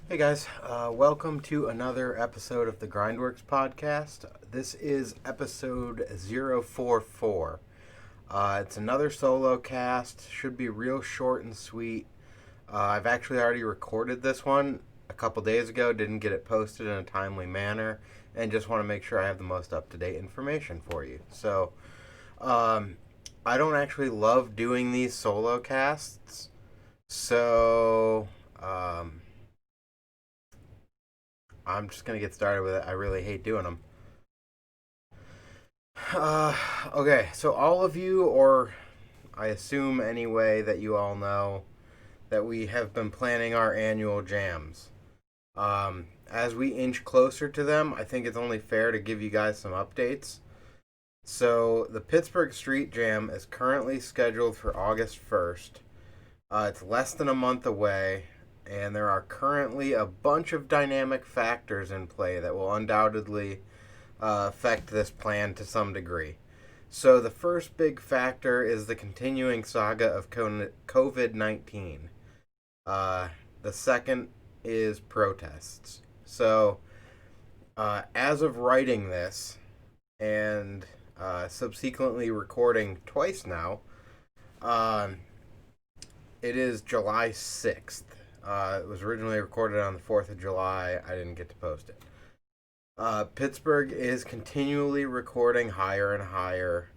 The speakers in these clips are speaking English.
Hey guys, welcome to another episode of the GrindWorks podcast. This is episode 044. It's another solo cast, should be real short and sweet. I've actually already recorded this one a couple days ago, didn't get it posted in a timely manner, and just want to make sure I have the most up to date information for you. So, I don't actually love doing these solo casts, so. I'm just gonna get started with it. I really hate doing them. Okay, so all of you, or I assume anyway that you all know that we have been planning our annual jams. As we inch closer to them, I think it's only fair to give you guys some updates. So the Pittsburgh Street Jam is currently scheduled for August 1st. It's less than a month away, and there are currently a bunch of dynamic factors in play that will undoubtedly affect this plan to some degree. So, the first big factor is the continuing saga of COVID 19. The second is protests. So, as of writing this and subsequently recording twice now, it is July 6th. It was originally recorded on the 4th of July. I didn't get to post it. Pittsburgh is continually recording higher and higher.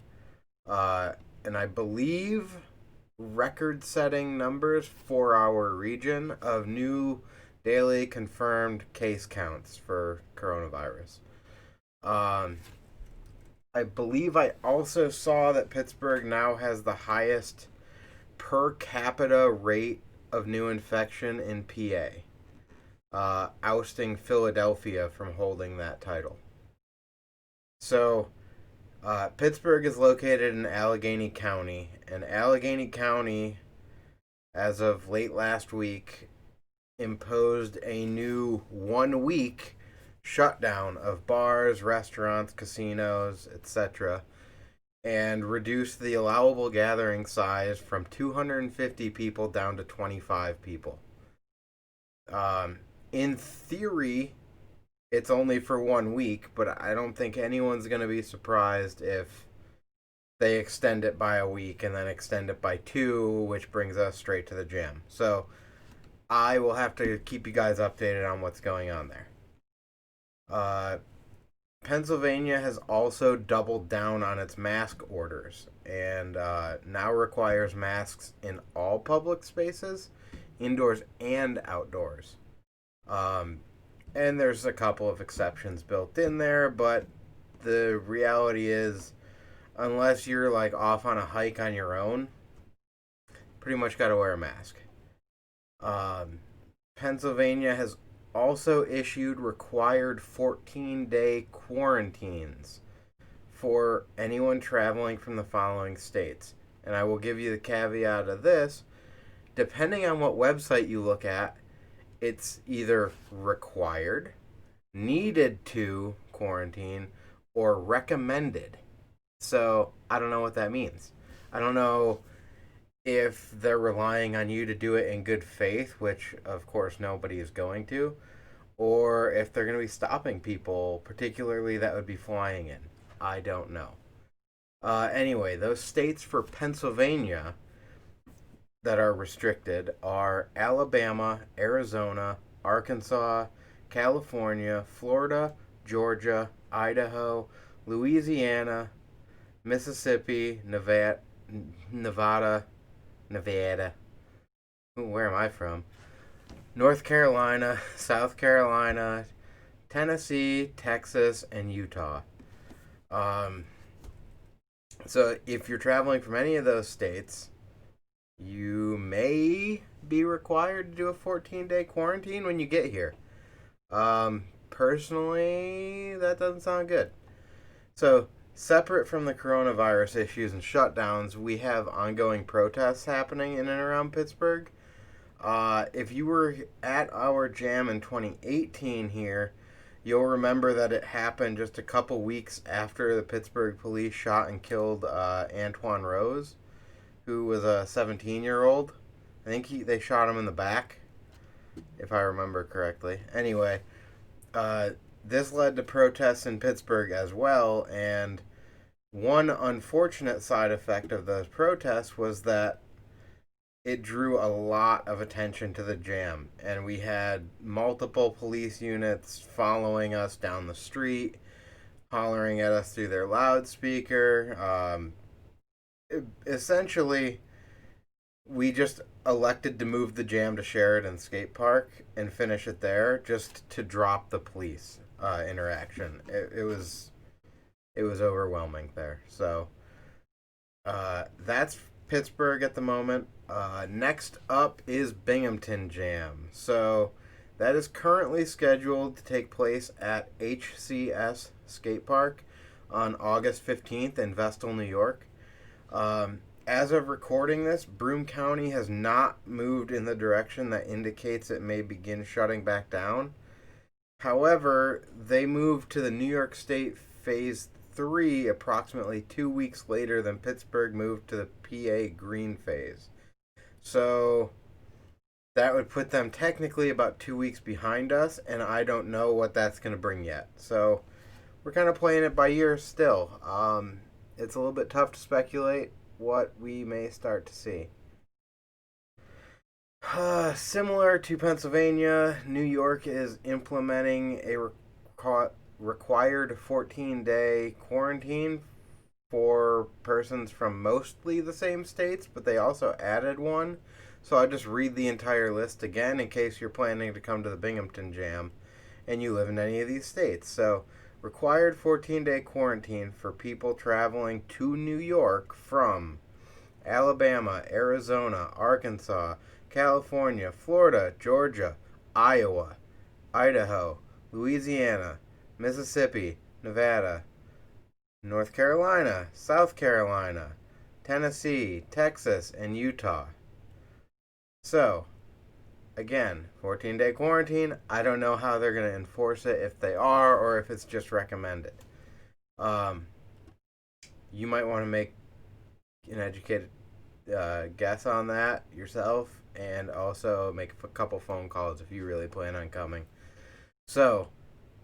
And I believe record setting numbers for our region of new daily confirmed case counts for coronavirus. I believe I also saw that Pittsburgh now has the highest per capita rate of new infection in PA, ousting Philadelphia from holding that title. So, Pittsburgh is located in Allegheny County, and Allegheny County, as of late last week, imposed a new 1 week shutdown of bars, restaurants, casinos, etc., and reduced the allowable gathering size from 250 people down to 25 people. In theory, it's only for 1 week, but I don't think anyone's going to be surprised if they extend it by a week and then extend it by two, which brings us straight to the gym. So I will have to keep you guys updated on what's going on there. Pennsylvania has also doubled down on its mask orders and now requires masks in all public spaces, indoors and outdoors. And there's a couple of exceptions built in there, but the reality is, unless you're like off on a hike on your own, pretty much got to wear a mask. Pennsylvania has also issued required 14-day quarantines for anyone traveling from the following states. And I will give you the caveat of this. Depending on what website you look at, it's either required, needed to quarantine, or recommended. So I don't know what that means. I don't know if they're relying on you to do it in good faith, which of course nobody is going to, or if they're going to be stopping people, particularly that would be flying in. I don't know. Anyway, those states for Pennsylvania that are restricted are Alabama, Arizona, Arkansas, California, Florida, Georgia, Idaho, Louisiana, Mississippi, Nevada. Where am I from? North Carolina, South Carolina, Tennessee, Texas, and Utah. So if you're traveling from any of those states, you may be required to do a 14-day quarantine when you get here. Personally, that doesn't sound good. So, separate from the coronavirus issues and shutdowns, we have ongoing protests happening in and around Pittsburgh. If you were at our jam in 2018 here, you'll remember that it happened just a couple weeks after the Pittsburgh police shot and killed Antoine Rose, who was a 17-year-old. I think they shot him in the back. if I remember correctly. Anyway, uh, this led to protests in Pittsburgh as well, and one unfortunate side effect of those protests was that it drew a lot of attention to the jam, and we had multiple police units following us down the street, hollering at us through their loudspeaker. Essentially, we just elected to move the jam to Sheridan Skate Park and finish it there, just to drop the police interaction. It was overwhelming there. So that's Pittsburgh at the moment. Next up is Binghamton Jam. So that is currently scheduled to take place at HCS Skate Park on August 15th in Vestal, New York. As of recording this, Broome County has not moved in the direction that indicates it may begin shutting back down. However, they moved to the New York State Phase 3 approximately 2 weeks later than Pittsburgh moved to the PA Green Phase. So that would put them technically about 2 weeks behind us, and I don't know what that's going to bring yet. So we're kind of playing it by ear still. It's a little bit tough to speculate what we may start to see. Similar to Pennsylvania, New York is implementing a required 14-day quarantine for persons from mostly the same states, but they also added one. So I'll just read the entire list again in case you're planning to come to the Binghamton Jam and you live in any of these states. So, required 14-day quarantine for people traveling to New York from Alabama, Arizona, Arkansas, California, Florida, Georgia, Iowa, Idaho, Louisiana, Mississippi, Nevada, North Carolina, South Carolina, Tennessee, Texas, and Utah. So, again, 14-day quarantine. I don't know how they're going to enforce it, if they are, or if it's just recommended. You might want to make an educated guess on that yourself, and also make a couple phone calls if you really plan on coming. So,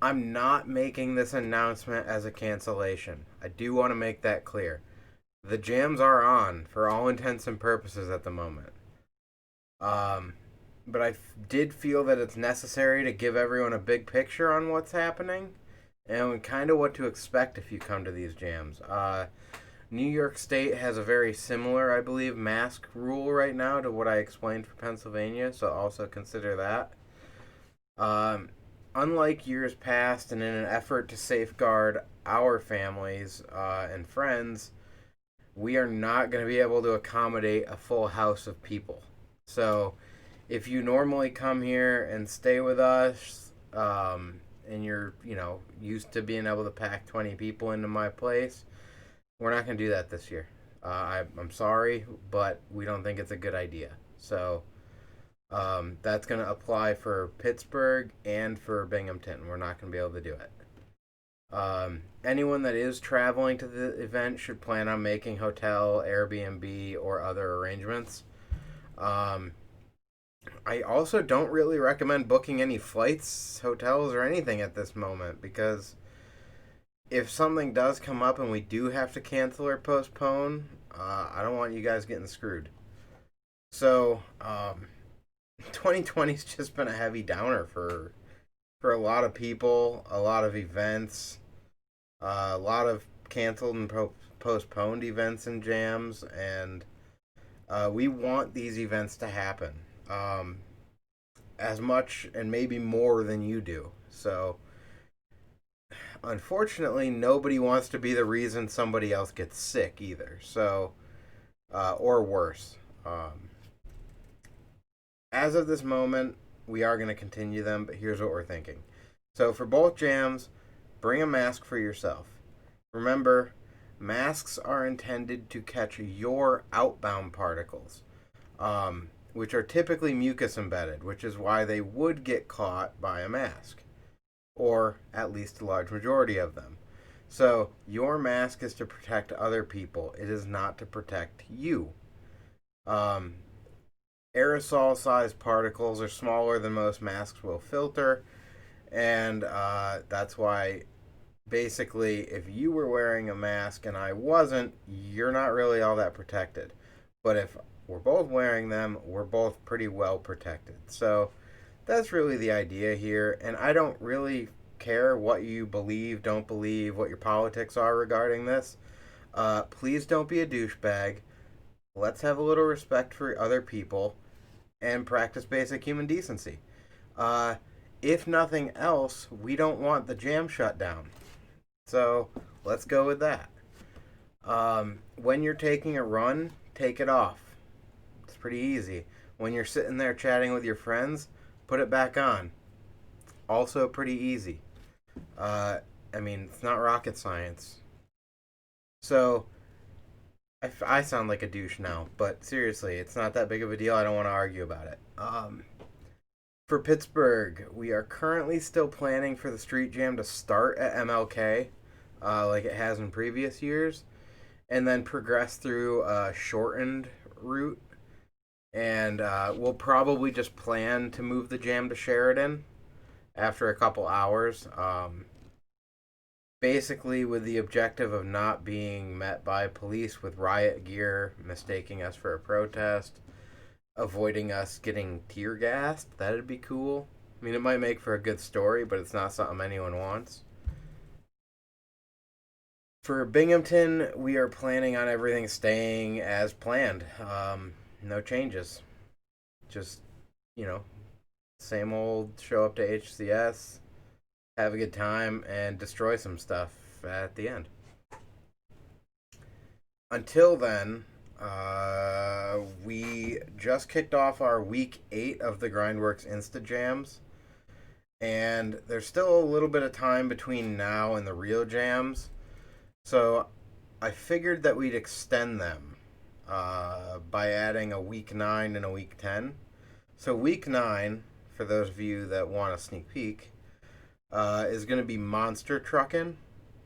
I'm not making this announcement as a cancellation. I do want to make that clear. The jams are on for all intents and purposes at the moment. But I did feel that it's necessary to give everyone a big picture on what's happening and kind of what to expect if you come to these jams. New York State has a very similar, I believe, mask rule right now to what I explained for Pennsylvania, so also consider that. Unlike years past, and in an effort to safeguard our families and friends, we are not going to be able to accommodate a full house of people. So, if you normally come here and stay with us, and you're, used to being able to pack 20 people into my place, we're not going to do that this year. I'm sorry, but we don't think it's a good idea. So, that's going to apply for Pittsburgh and for Binghamton. We're not going to be able to do it. Anyone that is traveling to the event should plan on making hotel, Airbnb, or other arrangements. I also don't really recommend booking any flights, hotels, or anything at this moment, because if something does come up and we do have to cancel or postpone, I don't want you guys getting screwed. So, 2020's just been a heavy downer for a lot of people, a lot of events, a lot of canceled and postponed events and jams, and we want these events to happen as much and maybe more than you do. So, unfortunately, nobody wants to be the reason somebody else gets sick either. So, or worse. As of this moment, we are going to continue them, but here's what we're thinking. So, for both jams, bring a mask for yourself. Remember, masks are intended to catch your outbound particles, which are typically mucus embedded, which is why they would get caught by a mask, or at least a large majority of them. So, your mask is to protect other people, it is not to protect you. aerosol sized particles are smaller than most masks will filter, and that's why basically if you were wearing a mask and I wasn't, you're not really all that protected. But if we're both wearing them, we're both pretty well protected. So that's really the idea here, and I don't really care what you believe, don't believe, what your politics are regarding this. Please don't be a douchebag. Let's have a little respect for other people and practice basic human decency. Uh, if nothing else, we don't want the jam shut down. So let's go with that. When you're taking a run, take it off. It's pretty easy. When you're sitting there chatting with your friends, put it back on. Also pretty easy. Uh, I mean, it's not rocket science. So, I sound like a douche now, but seriously, it's not that big of a deal. I don't want to argue about it. For Pittsburgh, we are currently still planning for the street jam to start at MLK, like it has in previous years, and then progress through a shortened route. And we'll probably just plan to move the jam to Sheridan after a couple hours. Basically, with the objective of not being met by police with riot gear, mistaking us for a protest, avoiding us getting tear gassed. That'd be cool. I mean, it might make for a good story, but it's not something anyone wants. For Binghamton, we are planning on everything staying as planned. No changes. Just, you know, same old show up to HCS, have a good time, and destroy some stuff at the end. Until then, we just kicked off our week 8 of the GrindWorks Insta Jams, and there's still a little bit of time between now and the real jams, so I figured that we'd extend them by adding a week 9 and a week 10. So, week 9, for those of you that want a sneak peek, is going to be monster trucking,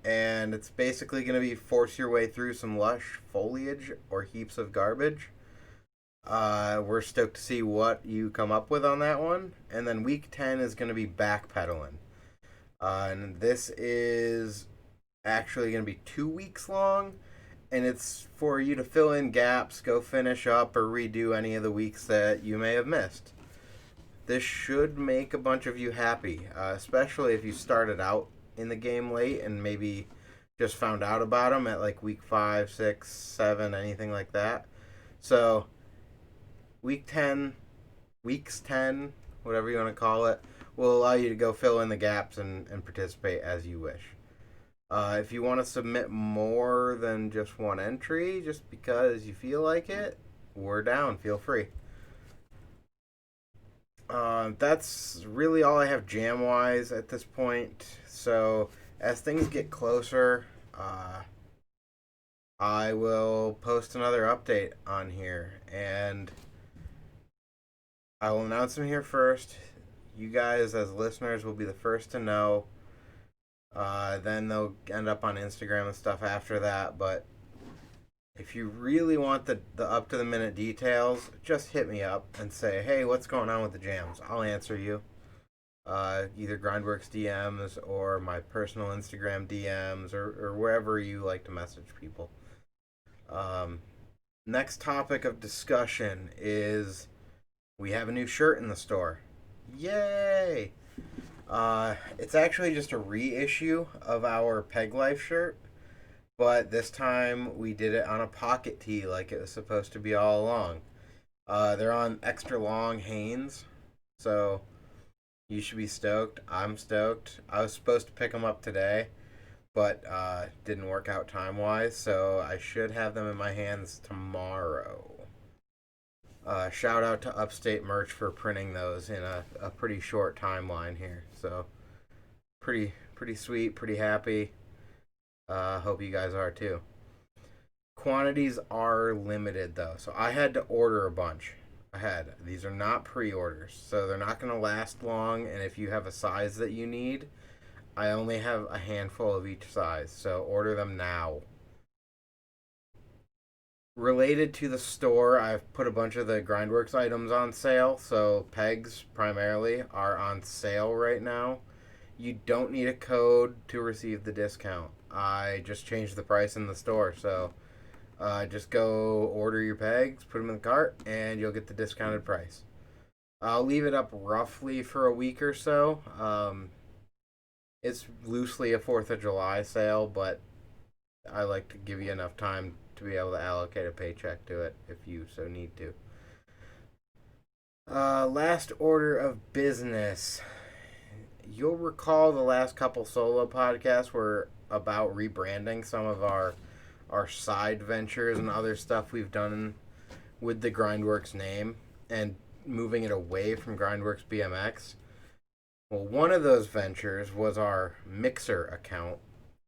and it's basically going to be force your way through some lush foliage or heaps of garbage. We're stoked to see what you come up with on that one. And then week 10 is going to be backpedaling. And this is actually going to be 2 weeks long, and it's for you to fill in gaps, go finish up, or redo any of the weeks that you may have missed. This should make a bunch of you happy, especially if you started out in the game late and maybe just found out about them at like week 5, 6, 7, anything like that. So, week 10, weeks 10, whatever you want to call it, will allow you to go fill in the gaps and participate as you wish. If you want to submit more than just one entry, just because you feel like it, we're down. Feel free. That's really all I have jam wise at this point. So, as things get closer, I will post another update on here, and I will announce them here first. You guys, as listeners, will be the first to know. Then they'll end up on Instagram and stuff after that. But if you really want the up to the minute details, just hit me up and say, hey, what's going on with the jams? I'll answer you. Either GrindWorks DMs or my personal Instagram DMs or wherever you like to message people. Next topic of discussion is we have a new shirt in the store. Yay! It's actually just a reissue of our Peg Life shirt, but this time we did it on a pocket tee like it was supposed to be all along. They're on extra long Hanes, so you should be stoked. I'm stoked. I was supposed to pick them up today, but didn't work out time-wise, so I should have them in my hands tomorrow. Shout out to Upstate Merch for printing those in a pretty short timeline here. So, pretty sweet, pretty happy. Hope you guys are too. Quantities are limited though, so I had to order a bunch ahead. These are not pre-orders, so they're not going to last long, and if you have a size that you need, I only have a handful of each size, so order them now. Related to the store, I've put a bunch of the GrindWorks items on sale. So pegs primarily are on sale right now. You don't need a code to receive the discount. I just changed the price in the store. So just go order your pegs, put them in the cart, and you'll get the discounted price. I'll leave it up roughly for a week or so. It's loosely a 4th of July sale, but I like to give you enough time to be able to allocate a paycheck to it if you so need to. Last order of business. You'll recall the last couple solo podcasts were about rebranding some of our side ventures and other stuff we've done with the GrindWorks name and moving it away from GrindWorks BMX. Well, one of those ventures was our Mixer account,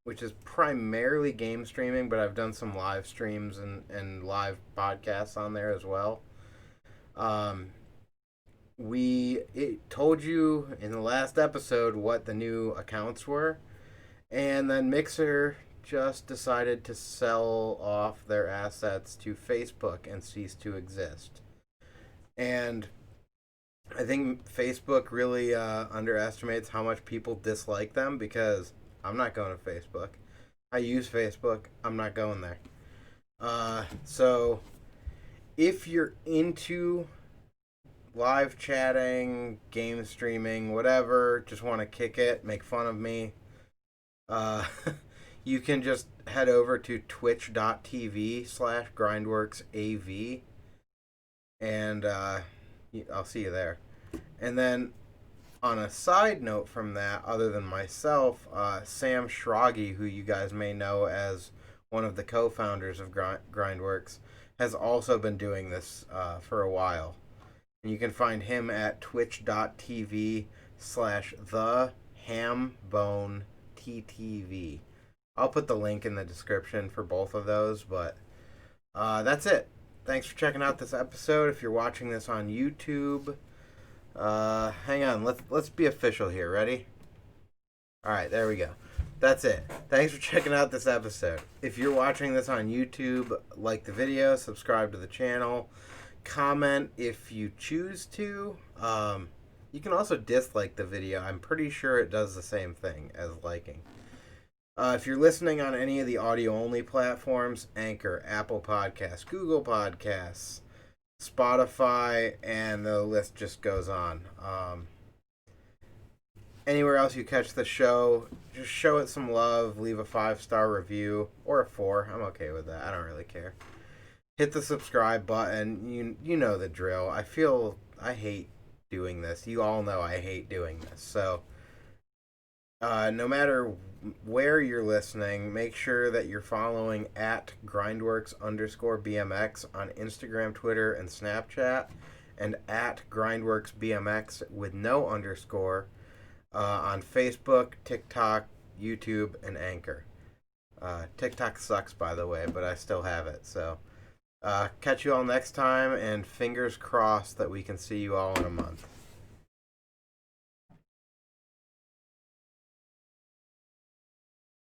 which is primarily game streaming, but I've done some live streams and live podcasts on there as well. Um, it told you in the last episode what the new accounts were, and then Mixer just decided to sell off their assets to Facebook and cease to exist. And I think Facebook really underestimates how much people dislike them because I'm not going to Facebook. I use Facebook. I'm not going there. So if you're into live chatting, game streaming, whatever, just want to kick it, make fun of me, you can just head over to twitch.tv/grindworksav and I'll see you there. And then on a side note from that, other than myself, Sam Schragi, who you guys may know as one of the co-founders of GrindWorks, has also been doing this for a while. And you can find him at twitch.tv/thehambonetv. I'll put the link in the description for both of those, but that's it. Thanks for checking out this episode. If you're watching this on YouTube, hang on. Let's be official here. Ready? All right, there we go. That's it. Thanks for checking out this episode. If you're watching this on YouTube, like the video, subscribe to the channel, comment if you choose to. You can also dislike the video. I'm pretty sure it does the same thing as liking. If you're listening on any of the audio-only platforms, Anchor, Apple Podcasts, Google Podcasts, Spotify, and the list just goes on. Anywhere else you catch the show, just show it some love, leave a 5-star review, or a 4. I'm okay with that. I don't really care. Hit the subscribe button. You know the drill. I hate doing this. You all know I hate doing this. So, no matter where you're listening, make sure that you're following at GrindWorks_BMX on Instagram, Twitter, and Snapchat, and at GrindWorks BMX with no underscore on Facebook, TikTok, YouTube, and Anchor. TikTok sucks, by the way, but I still have it. So, catch you all next time, and fingers crossed that we can see you all in a month.